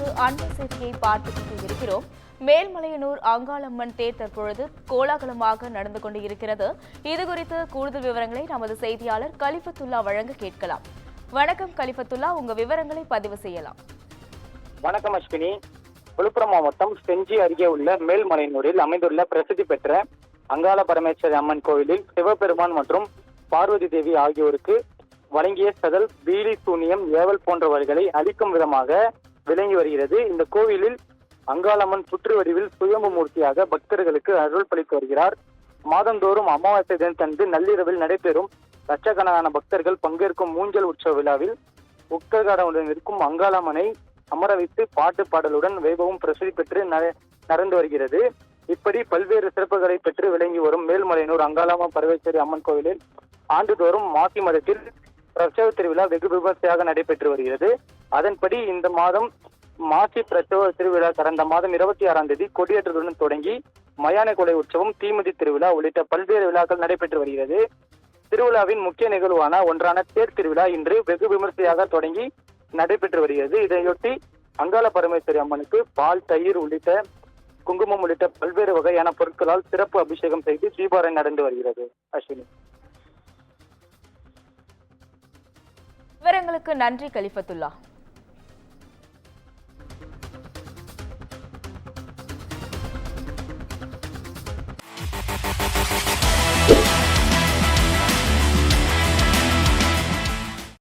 நேயர்களுக்கு அன்பு செய்தியை பார்த்துக் கொண்டு இருக்கிறோம். மேல்மலையனூர் அங்காளம்மன் தேர் தற்பொழுது கோலாகலமாக நடந்து கொண்டு இருக்கிறது. இதுகுறித்து கூடுதல் விவரங்களை நமது செய்தியாளர் கலிஃபத்துல்லா வழங்க கேட்கலாம். வணக்கம் கலிஃபத்துல்லா, உங்க விவரங்களை பதிவு செய்யலாம். வணக்கம் அஸ்வினி. விழுப்புரம் மாவட்டம் செஞ்சி அருகே உள்ள மேல்மலையனூரில் அமைந்துள்ள பிரசித்தி பெற்ற அங்காள பரமேஸ்வரி அம்மன் கோவிலில் சிவபெருமான் மற்றும் பார்வதி தேவி ஆகியோருக்கு வழங்கிய சதல், பீலி, சூனியம், ஏவல் போன்ற வழிகளை அளிக்கும் விதமாக விளங்கி வருகிறது. இந்த கோவிலில் அங்காளம்மன் சுற்று வடிவில் சுயம்பு மூர்த்தியாக பக்தர்களுக்கு அருள் பளித்து வருகிறார். மாதந்தோறும் அமாவாசை தினத்தன்று நள்ளிரவில் நடைபெறும் லட்சக்கணக்கான பக்தர்கள் பங்கேற்கும் ஊஞ்சல் உற்சவ விழாவில் உக்கரகாரனுடன் இருக்கும் அங்காளம்மனை அமர வைத்து பாட்டு பாடலுடன் வைபவம் பிரசித்தி பெற்று நடந்து வருகிறது. இப்படி பல்வேறு சிறப்புகளை பெற்று விளங்கி வரும் மேல்மலையனூர் அங்காளம்மன் பரமேஸ்வரி அம்மன் கோவிலில் ஆண்டுதோறும் மாசி மதத்தில் பிரசவ திருவிழா வெகு விமர்சையாக நடைபெற்று வருகிறது. அதன்படி இந்த மாதம் மாசி பிரசவ திருவிழா கடந்த மாதம் 26ஆம் தேதி கொடியேற்றத்துடன் தொடங்கி மயான கொடை உற்சவம், தீமிதி திருவிழா உள்ளிட்ட பல்வேறு விழாக்கள் நடைபெற்று வருகிறது. திருவிழாவின் முக்கிய நிகழ்வான ஒன்றான தேர் திருவிழா இன்று வெகு விமர்சையாக தொடங்கி நடைபெற்று வருகிறது. இதையொட்டி அங்காள பரமேஸ்வரி அம்மனுக்கு பால், தயிர் உள்ளிட்ட குங்குமம் உள்ளிட்ட பல்வேறு வகையான பொருட்களால் சிறப்பு அபிஷேகம் செய்து தீபாராதனை நடந்து வருகிறது. அஸ்வினி, விவரங்களுக்கு நன்றி கலிஃபத்துல்லா.